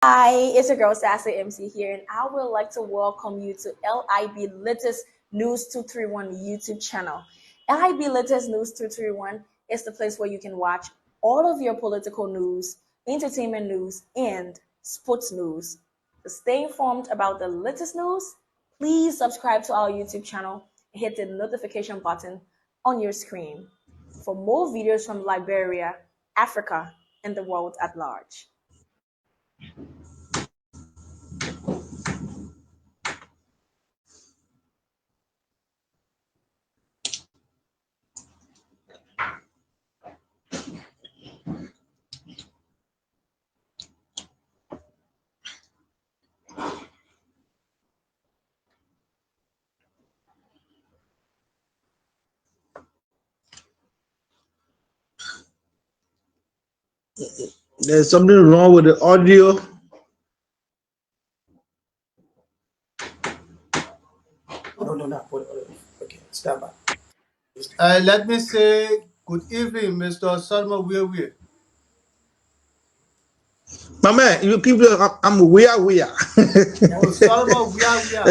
Hi, it's your girl Sassy MC here, and I would like to welcome you to LIB Latest News 231 YouTube channel. LIB Latest News 231 is the place where you can watch all of your political news, entertainment news, and sports news. To stay informed about the latest news, please subscribe to our YouTube channel and hit the notification button on your screen for more videos from Liberia, Africa, and the world at large. There's something wrong with the audio. No. Okay, stand by. Let me say good evening, Mr. Solomo Weawea. My man, you keep I'm Weawea. Oh, Solomo Weawea.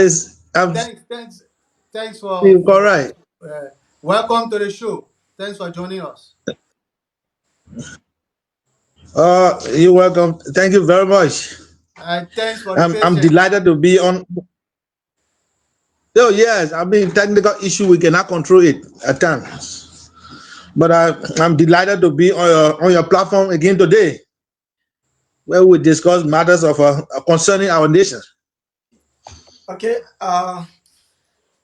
Thanks You're for correct. welcome to the show. Thanks for joining us. You're welcome. Thank you very much. Thanks for the I'm patience. delighted to be on. Oh yes, I mean technical issue we cannot control it at times, but I'm delighted to be on your platform again today, where we discuss matters of concerning our nation. Okay,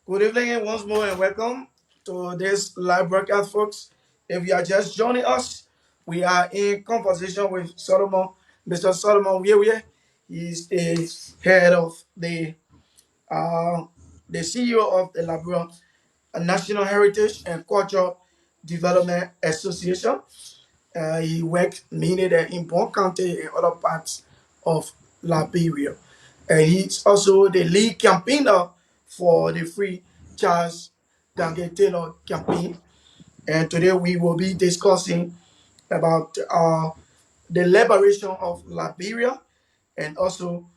good evening once more and welcome to this live broadcast, folks. If you are just joining us, we are in conversation with Solomon, Mr. Solomon Weawea. He's the head of the CEO of the Liberia National Heritage and Cultural Development Association. He works mainly in Bon County and other parts of Liberia. And he's also the lead campaigner for the Free Charles Daniel Taylor campaign. And today we will be discussing about the liberation of Liberia and also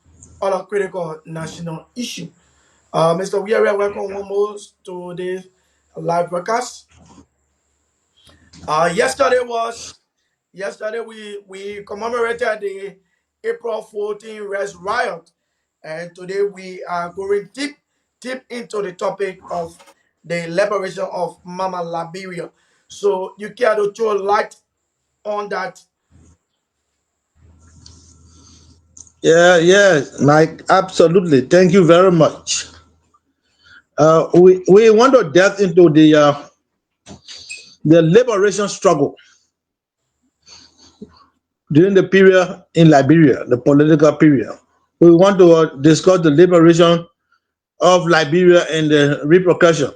other critical national issues. Mr. Weawea, welcome one more to the live broadcast. Yesterday we commemorated the April 14 Res riot, and today we are going deep into the topic of the liberation of Mama Liberia. So you care to throw light on that? Yeah, like absolutely. Thank you very much. We want to delve into the liberation struggle during the period in Liberia, the political period. We want to discuss the liberation of Liberia and the repercussion,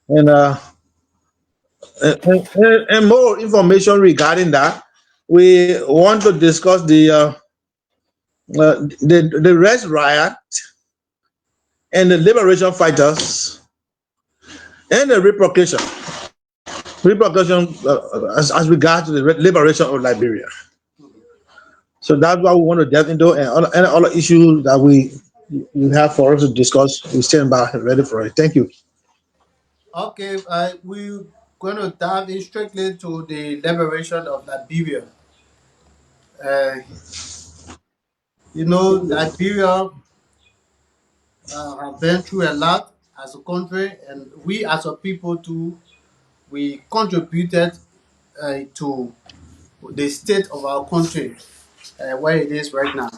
and, uh, and more information regarding that. We want to discuss the Red Riot and the liberation fighters and the repercussion as regards to the liberation of Liberia. So that's what we want to delve into, and all the issues that we have for us to discuss. We stand by ready for it. Thank you. Okay, we're going to dive in strictly to the liberation of Liberia. Uh, Liberia have been through a lot as a country, and we as a people too, we contributed to the state of our country where it is right now.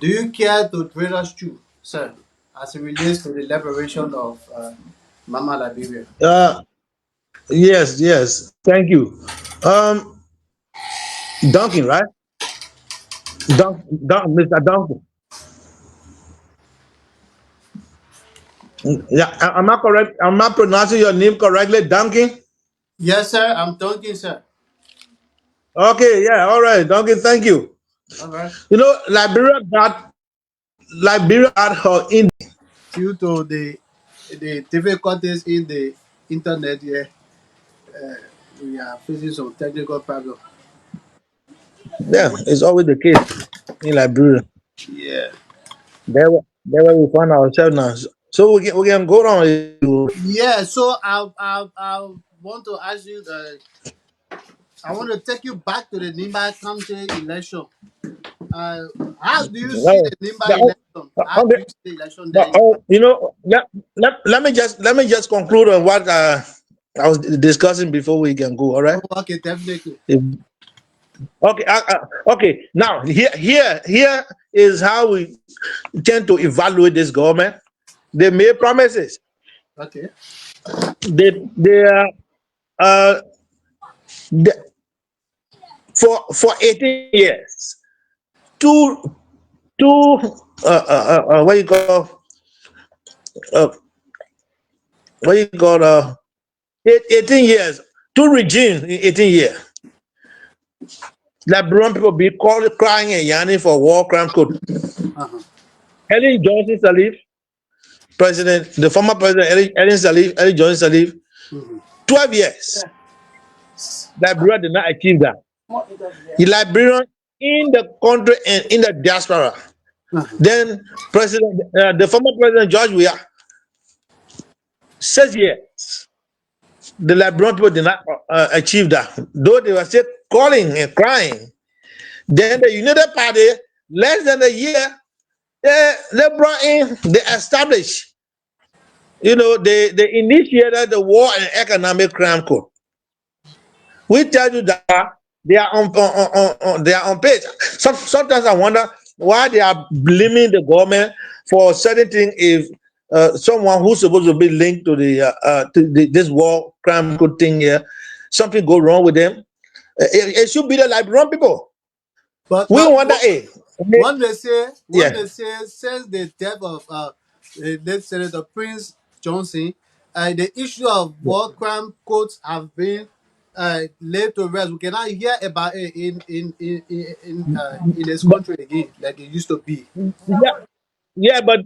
Do you care to train us through, sir, as it relates to the liberation of Mama Liberia? Yes. Thank you. Um, Duncan, right? Mr. Duncan. Yeah, am I correct? Am I pronouncing your name correctly, Duncan? Yes, sir. I'm talking, sir. Okay, yeah, all right, Duncan. Thank you. All right. You know, Liberia got her in. Due to the difficulties in the internet, we are facing some technical problem. Yeah, it's always the case in Liberia. Yeah. There where we find ourselves now. So we can go on. Yeah. So I want to ask you. I want to take you back to the Nimba County election. Uh, how do you see No, the Nimba no, election? How do okay. you see the election there But, in Nimba? let me just conclude on what I was discussing before we can go. All right. Oh, okay, definitely. If- okay. Okay. Now here is how we tend to evaluate this government. They made promises. Okay. They are uh they, for 18 years. Two two what you call uh what you call 18 years. Two regimes in 18 years. Liberian people be called crying and yearning for war crime court. Uh-huh. Ellen Johnson Sirleaf, the former president Ellen Johnson Sirleaf, Mm-hmm. 12 years. Liberia did not achieve that. The Liberian in the country and in the diaspora. Uh-huh. Then the former president George Weah, 6 years. The Liberian people did not achieve that, though they were still calling and crying. Then the United Party, less than a year, they brought in, they established, they initiated the War and Economic Crime Code. We tell you that they are they are on page. Sometimes I wonder why they are blaming the government for certain things if someone who's supposed to be linked to this war crime code thing here, something go wrong with them. It should be the Liberian people. We But wonder, hey, one yeah. may say since the death of late Senator Prince Johnson, the issue of war crime courts have been laid to rest. We cannot hear about it in this But country again like it used to be. yeah, yeah, but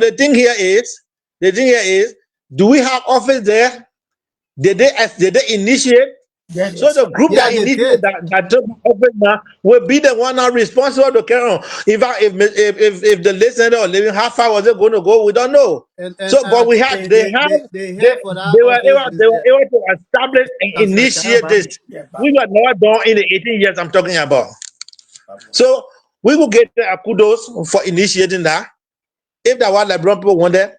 the thing here is, do we have office there? Did they initiate? Yeah, So yes. the group Yeah, that they initiated did. that took office now will be the one now responsible to carry on. If the listener or living, how far was it going to go? We don't know. And So, but we have they they, head for that they were office able is they were able to establish and Councillor initiate Taraba. this. Yeah, We were never done in the 18 years I'm talking about. So we will get kudos for initiating that. If that was Liberian people wanted,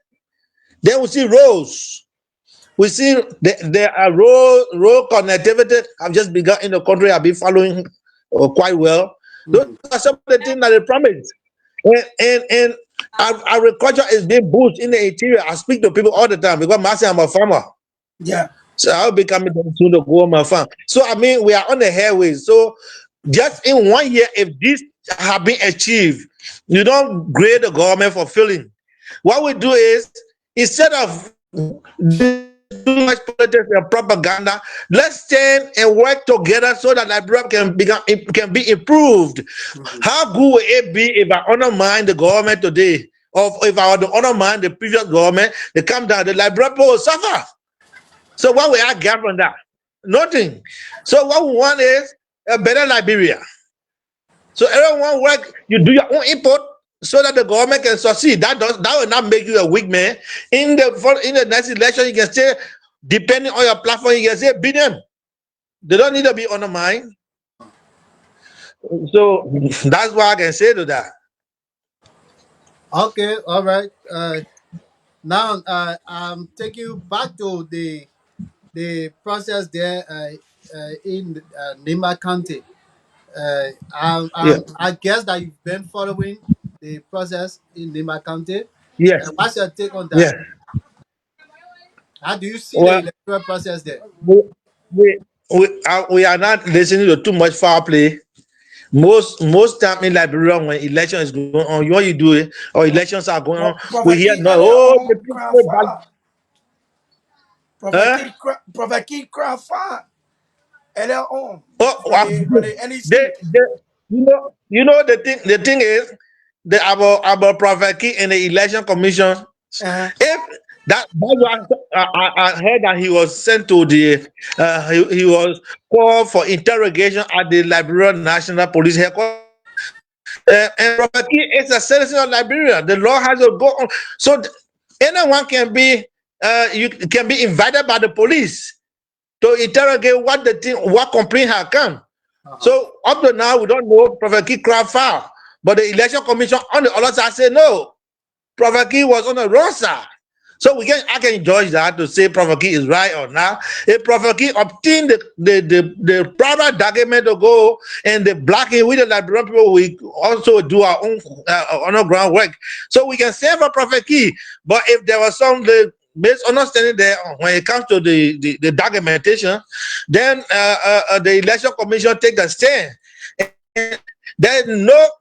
then we see roads. We see there are road connectivity have just begun in the country. I've been following quite well. Those Mhm. are some of the things that they promised. And agriculture is being boosted in the interior. I speak to people all the time because myself, I'm a farmer. yeah, So I'll be coming down soon to go on my farm. So I mean, we are on the airways. So just in 1 year, if this have been achieved, you don't grade the government for failing. What we do is, instead of too much politics and propaganda, let's stand and work together so that Liberia can be improved. Mhm. How good would it be if I undermine the government today, or if I were to undermine the previous government? They come down, the Liberia people will suffer. So what will I get from that? Nothing. So what we want is a better Liberia. So everyone work, you do your own input so that the government can succeed. That will not make you a weak man. In the next election, you can say, depending on your platform, you can say beat them. They don't need to be undermined. So that's what I can say to that. Okay, all right. Now taking you back to the process there in Nima County. Yeah. I guess that you've been following the process in Nima County. Yes. What's your take on that? Yes. How do you see the Well, electoral process there? we we are not listening to too much foul play. Most time in Liberia, when election is going on, what you do it, or elections are going on, we Prophet hear King no, earlier oh, on the cry people bad. fire. Huh? Prophet King cry fire earlier on Oh, for wow. the they, NEC. they, the thing is, the about Prophet Key and the election commission. Uh-huh. If That was I heard that he was sent to the he was called for interrogation at the Liberian National Police headquarters. And Prophet Key is a citizen of Liberia. The law has to go on. So anyone can be you can be invited by the police to interrogate what the thing, what complaint has come. So up to now we don't know Prophet Key crowd foul, but the election commission on the other side said no. Prophet Key was on the wrong side. So I can judge that to say Prophet Key is right or not. If Prophet Key obtained the proper document to go and the blocking with the Liberian people, we also do our own underground work. So we can say for Prophet Key. But if there was some misunderstanding there when it comes to the documentation, then the election commission take a stand. And there's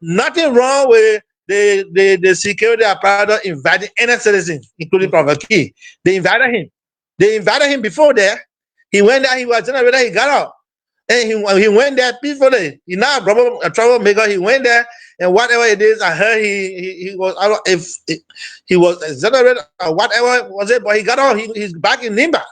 nothing wrong with the security apparatus inviting any citizen, including Prophet Key. They invited him. They invited him before there. He went there, he was generator, he got out. And he went there peacefully. He's not a troublemaker. He went there, and whatever it is, I heard he was out if he was exonerated or whatever was it, but he got out, he's back in Nimba.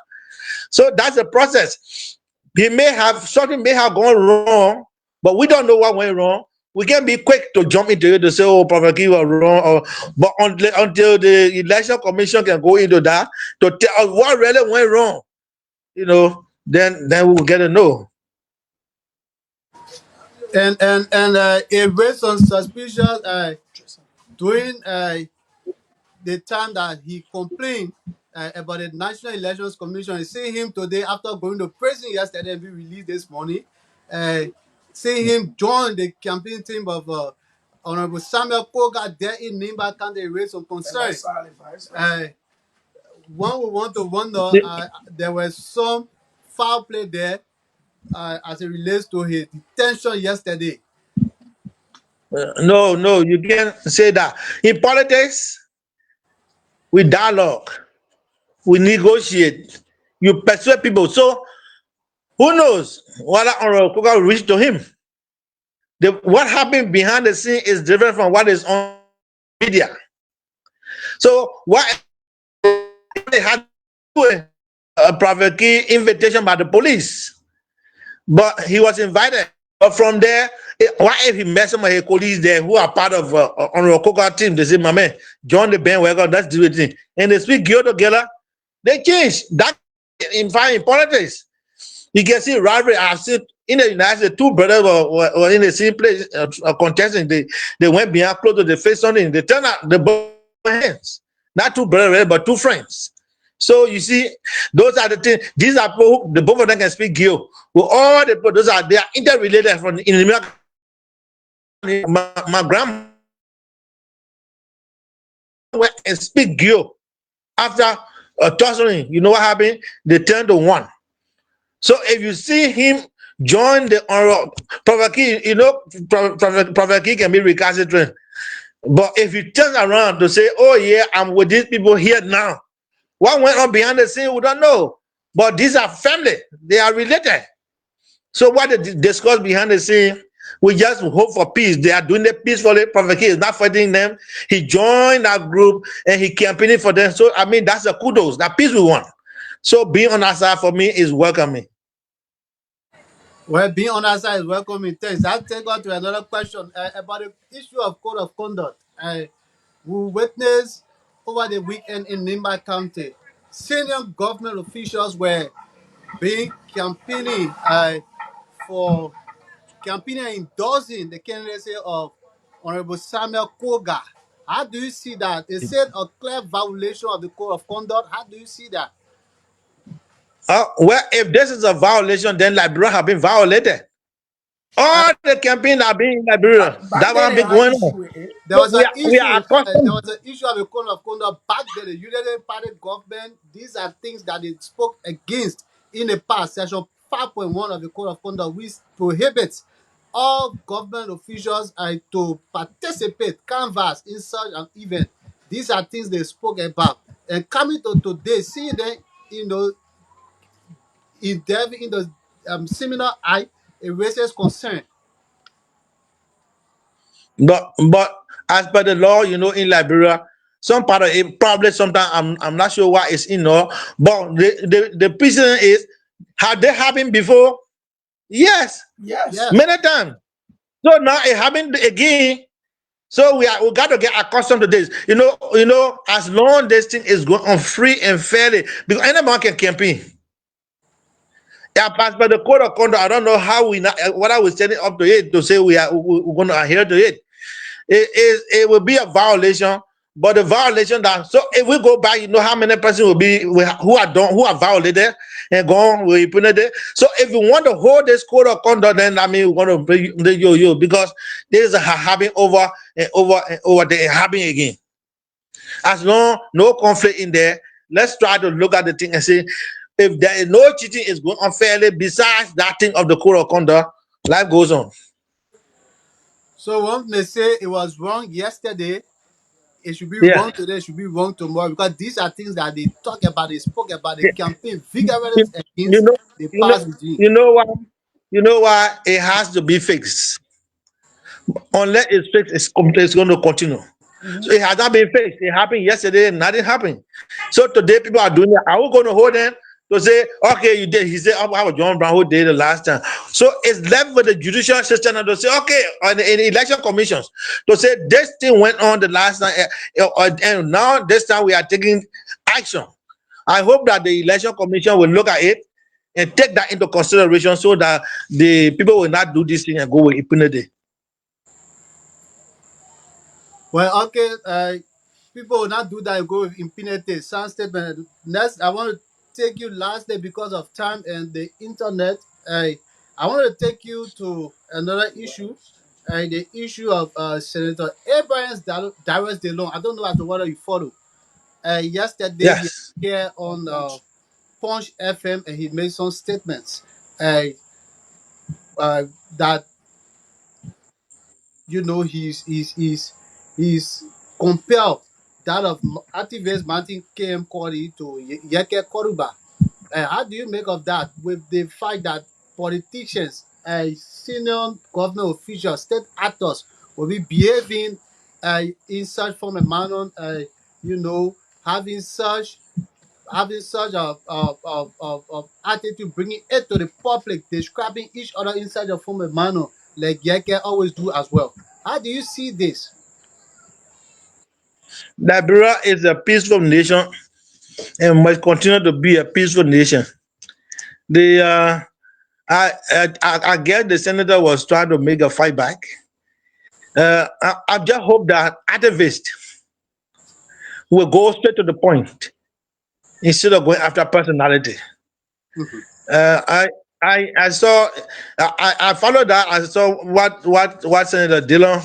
So that's the process. He may have something may have gone wrong, but we don't know what went wrong. We can be quick to jump into it to say, "Oh, Prophet Key was wrong," but until the election commission can go into that to tell us what really went wrong, then we will get to know. And it raised some suspicion during the time that he complained about the National Elections Commission. See him today after going to prison yesterday and be released this morning. See him join the campaign team of Honorable Samuel Koga there in Nimba County. Raised some concern. One would want to wonder there was some foul play there as it relates to his detention yesterday. No, you can't say that. In politics, we dialogue, we negotiate, you persuade people. So who knows what Honorable Koga will reach to him? What happened behind the scene is different from what is on media. So what they had a Prophet Key invitation by the police, but he was invited. But from there, what if he met some of his colleagues there who are part of Honorable Koga team? They say, "My man, join the bandwagon, let's do it." And they speak good together. They change. That in fact in politics, you can see rivalry. I've seen in the United States, two brothers were in the same place contesting. They went behind close to the face something. They turned out the both hands. Not two brothers, but two friends. So you see, those are the things. These are people. The both of them can speak Gil. Well, all the those they are interrelated from in America. My grandma went and speak Gil after tussling. You know what happened? They turned to one. So if you see him join the Prophet Key, Prophet Key can be recalcitrant. But if you turn around to say, "Oh yeah, I'm with these people here now," what went on behind the scene, we don't know. But these are family; they are related. So what they discuss behind the scene, we just hope for peace. They are doing it peacefully. Prophet Key is not fighting them. He joined that group and he campaigning for them. So I mean, that's a kudos. That peace we want. So being on our side for me is welcoming. Well, being on our side is welcoming. Thanks. That takes us to another question about the issue of code of conduct. We witnessed over the weekend in Nimba County, senior government officials were being campaigning for campaigning and endorsing the candidacy of Honorable Samuel Koga. How do you see that? Is it a clear violation of the code of conduct? How do you see that? Well, if this is a violation, then Liberia have been violated. All the campaigns are being in Liberia. That what been going on. There So was an we are issue. There accustomed. was an issue of a code of conduct back then. The United Party government. These are things that they spoke against in the past. Section 5.1 of the code of conduct, which prohibits all government officials to participate, canvass in such an event. These are things they spoke about. And coming to today, seeing them, in delving in the similar eye, it raises concern. But as per the law, in Liberia, Some part of it probably sometimes I'm not sure why it's in or, but the precedent is, have they happened before? Yes, Yes. Yes. many times. So now it happened again. So we got to get accustomed to this. As long this thing is going on free and fairly, because anyone can campaign. Yeah, as per the code of conduct, I don't know how we not, what I was setting up to it to say we're going to adhere to it. It will be a violation, but the violation that, so if we go back, how many persons will be who are violated and gone we put it there. So if you want to hold this code of conduct, then I mean we're going to bring the yo because there's a happening over and over and over there happening again. As long no conflict in there, let's try to look at the thing and say, if there is no cheating is going unfairly besides that thing of the code of conduct, life goes on. So one may say it was wrong yesterday, it should be Yeah. wrong today, it should be wrong tomorrow, because these are things that they talk about, they spoke about, they Yeah. campaign You vigorous you against know, the you know, past regime. you know why? You know why it has to be fixed. Unless it's fixed, it's going to continue. So it has not been fixed. It happened yesterday, nothing happened. So today people are doing it. Are we going to hold them to say, okay, you did? He said, oh, I was John Brown who did the last time. So it's left with the judicial system to say, okay, in election commissions to say this thing went on the last time, and now this time we are taking action. I hope that the election commission will look at it and take that into consideration so that the people will not do this thing and go with impunity. Well, okay, people will not do that and go with impunity. Sound statement. Next, I want to take you lastly because of time and the internet. I want to take you to another issue, the issue of Senator Abraham's Darius DeLong. I don't know as to whether you follow. Yesterday, he was Yes. here on Punch FM and he made some statements uh, that he's compelled that of activist Martin KM Kori to Yeke Koruba. How do you make of that with the fact that politicians, senior government officials, state actors will be behaving in such form and manner, you know, having such of attitude, bringing it to the public, describing each other in such a form and manner, like Yeke always do as well. How do you see this? Liberia is a peaceful nation and must continue to be a peaceful nation. The I guess the senator was trying to make a fight back. I just hope that activists will go straight to the point instead of going after personality. Mhm. Uh, I I saw I followed that. I saw what Senator Dillon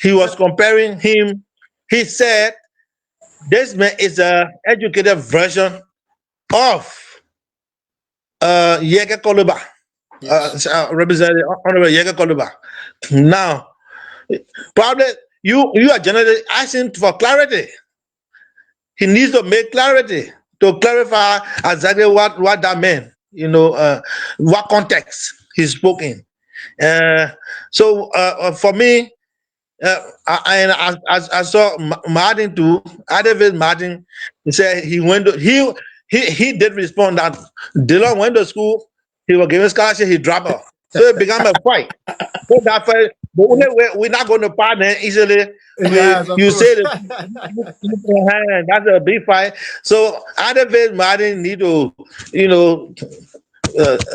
he was comparing him. He said this man is a educated version of Yeke Koluba, Yes. Representative Honorable Yeke Koluba. Now, probably you are generally asking for clarity. He needs to make clarity to clarify exactly what that meant. What context he spoke in. Uh, for me, I saw Martin too. David Martin. He said he went to he did respond that Dylan went to school. He was given scholarship. He dropped off. So it became a fight. So that fight, the only way we're not going to partner easily. Yes, of You say course. that that's a big fight. So David Martin need to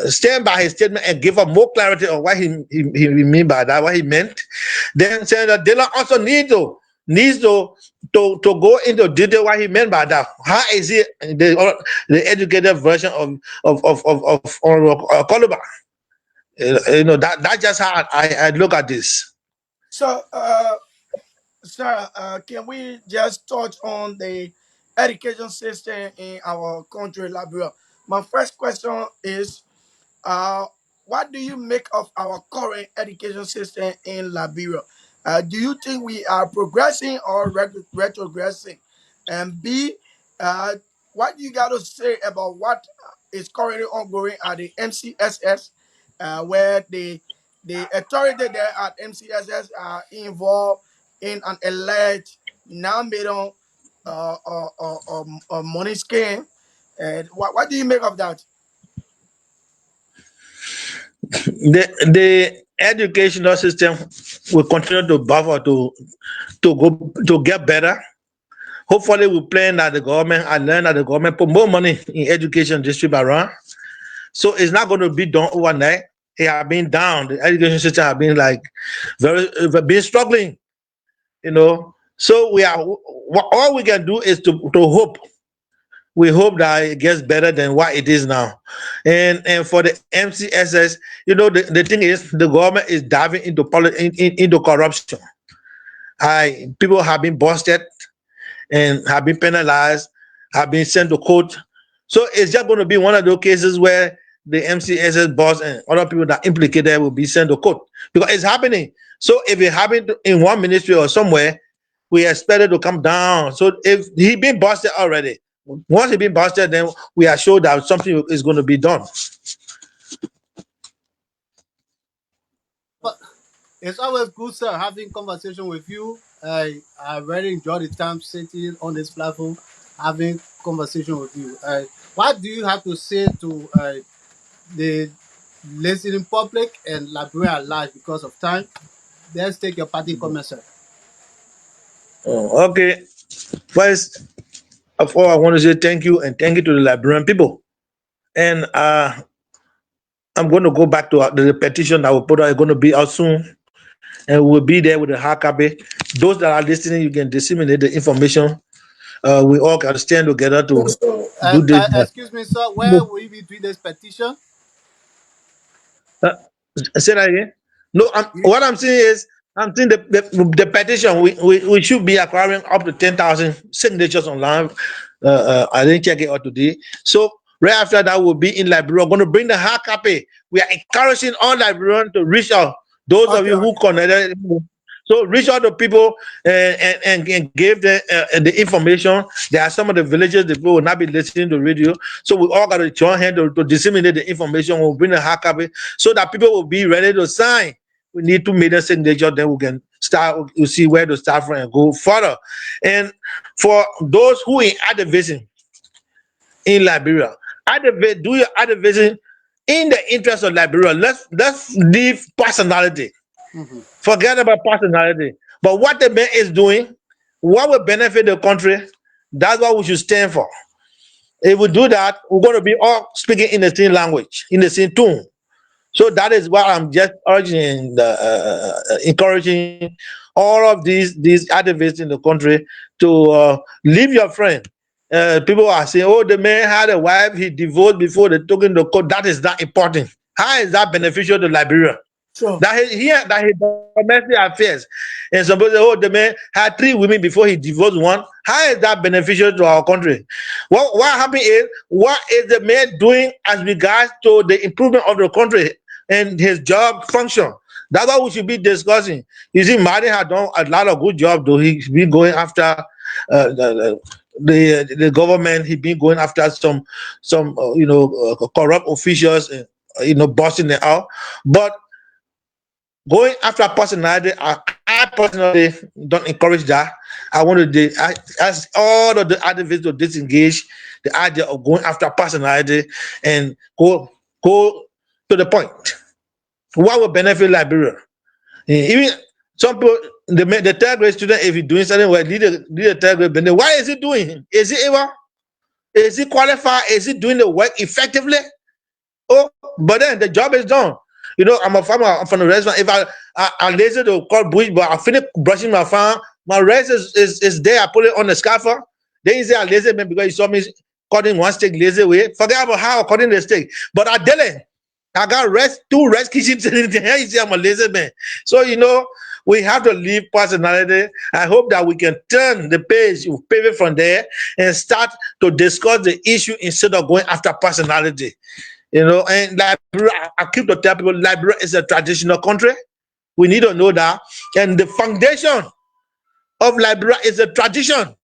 stand by his statement and give up more clarity on what he mean by that, what he meant. Then Senator Dillon also needs to go into detail what he meant by that. How is it the educated version of Coluba? That's just how I look at this. So, sir, can we just touch on the education system in our country, Liberia? My first question is, uh, what do you make of our current education system in Liberia? Do you think we are progressing or retrogressing? And B, uh, what do you got to say about what is currently ongoing at the MCSS, where the authority there at MCSS are involved in an alleged now made on money scam. And what do you make of that? The educational system will continue to buffer to get better. Hopefully, we plan that the government and learn that the government put more money in education district around. So it's not going to be done overnight. It has been down. The education system has been like been struggling, you know. So we are all we can do is to hope. We hope that it gets better than what it is now. And for the MCSS, you know, the thing is the government is diving into into corruption. People have been busted and have been penalized, have been sent to court. So it's just going to be one of those cases where the MCSS boss and other people that implicated will be sent to court because it's happening. So if it happened in one ministry or somewhere, we expect it to come down. So if he been busted already, once he been busted, then we are sure that something is going to be done. But it's always good, sir, having conversation with you. I really enjoy the time sitting on this platform, having conversation with you. What do you have to say to the listening public and Liberia at large because of time? Let's take your party comment, sir. Oh, okay. First of all, I want to say thank you and thank you to the Liberian people. And I'm going to go back to the petition that we put out. It's going to be out soon, and we'll be there with the hard copy. Those that are listening, you can disseminate the information. We all can stand together to do this. Excuse me, sir. Where will you be doing this petition? Uh, Say that again. No, what I'm saying is, I'm saying the petition. We should be acquiring up to 10,000 signatures online. I didn't check it out today. So right after that, we'll be in Liberia. We're going to bring the hard copy. We are encouraging all Liberians to reach out. Those of you who connected. So reach out to people and give them the information. There are some of the villages that people will not be listening to radio. So we all got to join hands to disseminate the information. We'll bring the hard copy so that people will be ready to sign. We need 2 million signatures, then we can start. You see where to start from and go further. And for those who are activism in Liberia, do your activism in the interest of Liberia. Let's leave personality. Mm-hmm. Forget about personality. But what the man is doing, what will benefit the country, that's what we should stand for. If we do that, we're going to be all speaking in the same language, in the same tone. So that is what I'm just urging, encouraging all of these activists in the country to leave your friend. People are saying, oh, the man had a wife, he divorced before they took him to court. That is not important. How is that beneficial to Liberia? Sure. That he domestic affairs, and suppose the man had 3 women before he divorced one. How is that beneficial to our country? What happened is, what is the man doing as regards to the improvement of the country and his job function? That's what we should be discussing. You see, Martin had done a lot of good job, though. He's been going after the government. He's been going after some corrupt officials, and busting them out, but going after personality, I personally don't encourage that. I want to ask all of the activists to disengage the idea of going after personality and go to the point. What will benefit Liberia? Even some people, the third grade student, if he's doing something, well, lead the third grade, but then why is he doing? Is he able? Is he qualified? Is he doing the work effectively? Oh, but then the job is done. I'm a farmer. I'm from the restaurant. If I lazy to cut bush, but I finish brushing my farm, my rest is there. I put it on the scaffold. Then you say I lazy man because you saw me cutting one stick lazy way. Forget about how I cutting the stick. But I did it. I got 2 rest kitchens in there. You see, I'm a lazy man. So we have to leave personality. I hope that we can turn the page, pivot from there, and start to discuss the issue instead of going after personality. And Liberia, I keep to tell people, Liberia is a traditional country. We need to know that. And the foundation of Liberia is a tradition.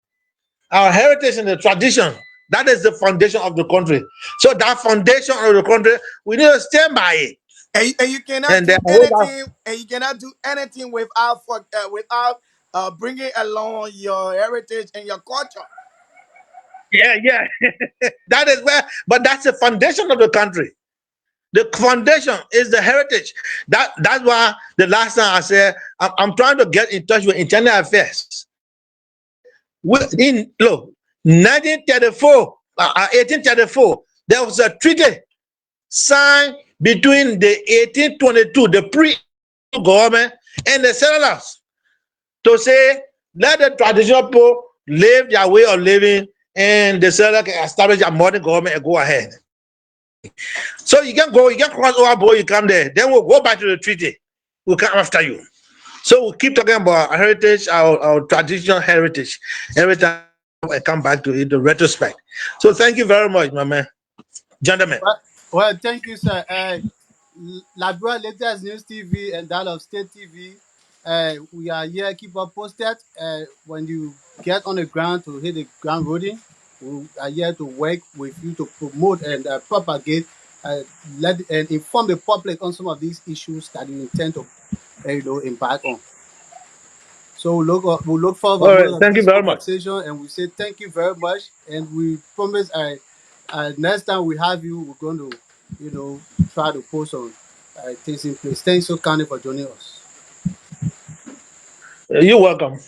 Our heritage and the tradition. That is the foundation of the country. So that foundation of the country, we need to stand by it. And you cannot do anything. And you cannot do anything without bringing along your heritage and your culture. Yeah, yeah. That is where, but that's the foundation of the country. The foundation is the heritage. That's why the last time I said I'm trying to get in touch with internal affairs. In look, 1934, 1834, there was a treaty signed between the 1822, the pre-government, and the settlers to say let the traditional people live their way of living, and the settler can establish a modern government and go ahead. So you can go, you can cross over, boy, you come there. Then we'll go back to the treaty. We'll come after you. So we'll keep talking about our heritage, our traditional heritage. Every time I come back to it, the retrospect. So thank you very much, my man. Gentlemen. Well, thank you, sir. Liberia latest news TV and that of State TV. We are here. Keep us posted. When you get on the ground to hit the ground running, we are here to work with you to promote and propagate, let and inform the public on some of these issues that you intend to, embark on. So we'll look forward All to right. more of Thank you this very much. conversation, and we say thank you very much. And we promise, next time we have you, we're going to, try to post on things in place. Thanks so kindly for joining us. You're welcome.